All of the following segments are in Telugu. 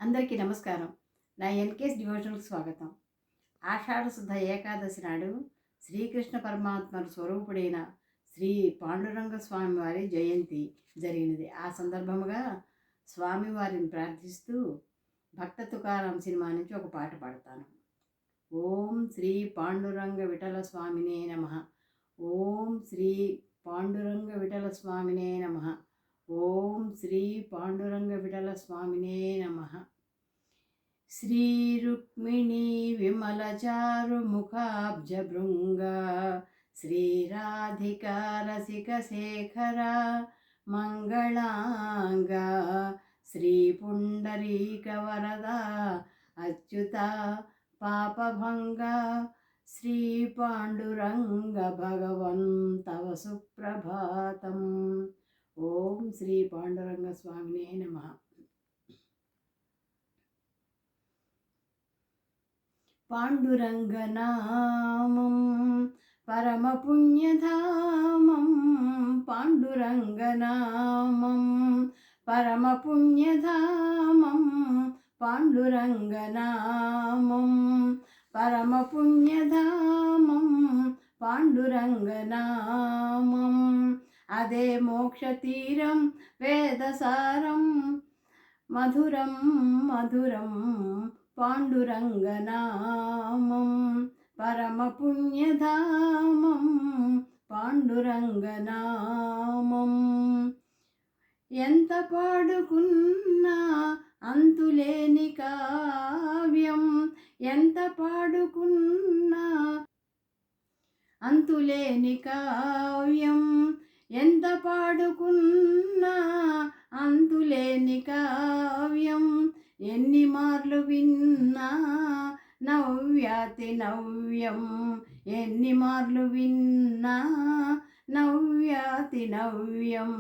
అందరికీ నమస్కారం. నా ఎన్‌కేస్ డివోషనల్‌కి స్వాగతం. ఆషాఢ శుద్ధ ఏకాదశి నాడు శ్రీకృష్ణ పరమాత్మ స్వరూపుడైన శ్రీ పాండురంగ స్వామి వారి జయంతి జరిగినది. ఆ సందర్భముగా స్వామివారిని ప్రార్థిస్తూ భక్త తుకారాం సినిమా నుంచి ఒక పాట పాడతాను. ఓం శ్రీ పాండురంగ విఠల స్వామినే నమః. ఓం శ్రీ పాండురంగ విఠల స్వామినే నమః. ఓం శ్రీ పాండురంగ విఠల స్వామినే నమః. శ్రీ రుక్మిణీ విమలచారు ముఖాబ్జభృంగ శ్రీ రాధికా రసిక శేఖర మంగళాంగ శ్రీ పుండరీక వరద అచ్యుత పాపభంగ శ్రీ పాండురంగ భగవన్ తవ సుప్రభాతం. ఓం శ్రీ పాండురంగ స్వామినే నమః. పాండురంగనామం పరమపుణ్యధామం పాండురంగనామం పరమపుణ్యధామం పాండురంగనామం పరమపుణ్యధామం పాండురంగనామం అదే మోక్షతీరం వేదసారం మధురం మధురం పాండురంగనామం పరమపుణ్యధామం పాండురంగనామం. ఎంత పాడుకున్నా అంతులేని కావ్యం, ఎంత పాడుకున్నా అంతులేని కావ్యం, ఎంత పాడుకున్నా అంతులేని కావ్యం, ఎన్ని మార్లు విన్నా నవ్యాతి నవ్యం, ఎన్ని మార్లు విన్నా నవ్యాతి నవ్యం.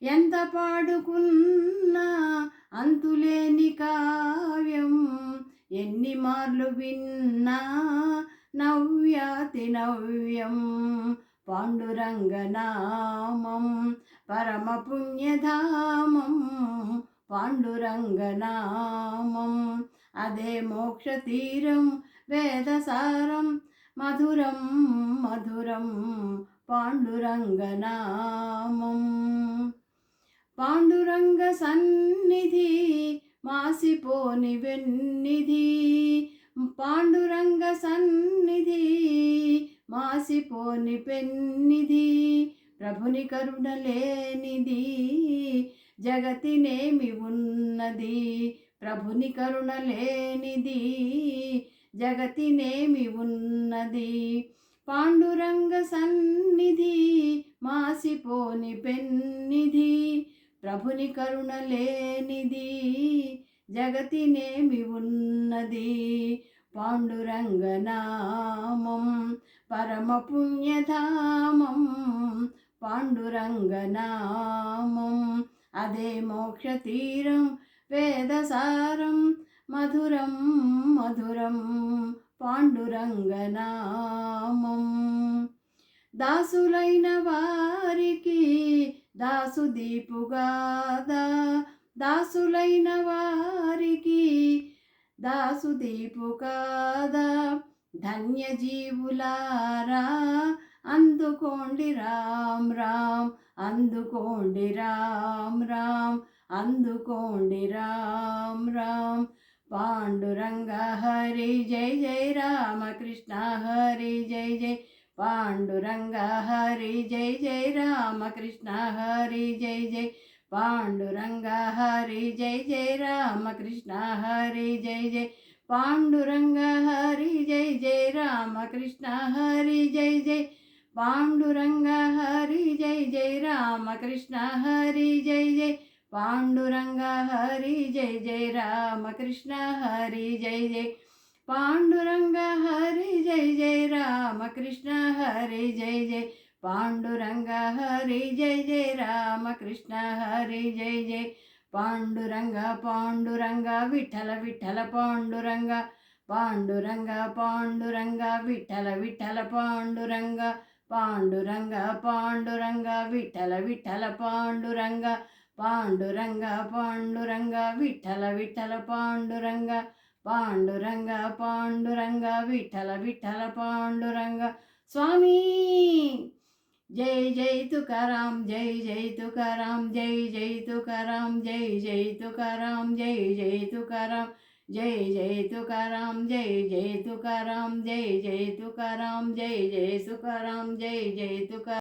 ఎంత పాడుకున్నా అంతులేని కావ్యం, ఎన్ని మార్లు విన్నా నవ్యాతి నవ్యం. పాండురంగనామం పరమపుణ్యధామం పాండురంగనామం అదే మోక్షతీరం వేదసారం మధురం మధురం పాండురంగనామం. పాండురంగ సన్నిధి మాసిపోని వెన్నిధి, పాండురంగ సన్నిధి మాసిపోని పెన్నిధి, ప్రభుని కరుణ లేనిది జగతినేమి ఉన్నది, ప్రభుని కరుణ లేనిది జగతినేమి ఉన్నది. పాండురంగ సన్నిధి మాసిపోని పెన్నిధి, ప్రభుని కరుణ లేనిది జగతినేమి ఉన్నది. పాండురంగనామం పరమపుణ్యధామం పాండురంగనామం అదే మోక్షతీరం వేదసారం మధురం మధురం పాండురంగనామం. దాసులైన వారికి దాసుదీపుగాదా, దాసులైన వారికి దాసుదీపు కాదా, ధన్యజీవులారా అందుకోండి రామ్ రామ్, అందుకోండి రామ్ రామ్, అందుకోండి రామ్ రామ్. పాండురంగ హరి జై జై రామకృష్ణ హరి జై జై, పాండురంగ హరి జై జై రామకృష్ణ హరి జై జై, పాండురంగ హరి జై జై రామకృష్ణ హరి జై జై, పాండురంగ హరి జై జై రామకృష్ణ హరి జై జై, పాండురంగ హరి జై జై రామకృష్ణ హరి జై జై, పాండురంగ హరి జై జై రామకృష్ణ హరి జై జై, పాండురంగ హరి జై జై రామకృష్ణ హరి జై జై, పాండురంగ హరి జై జై రామకృష్ణ హరి జై జై. పాండురంగ పాండురంగ విఠల విఠల పాండురంగ, పాండురంగ పాండురంగ విఠల విఠల పాండురంగ, పాండురంగ పాండురంగ విఠల విఠల పాండురంగ, పాండురంగ పాండురంగ విఠల విఠల పాండురంగ పాండురంగ పాండురంగ విఠల విఠల పాండురంగ స్వామి. జై జై తుకారాం జై జై తుకారాం జై జై తుకారాం జై జై తుకారాం జై జై తుకారాం జై జై తుకారాం జై జై తుకారాం జై జై తుకారాం జై జై తుకారాం జై జై తుకారాం.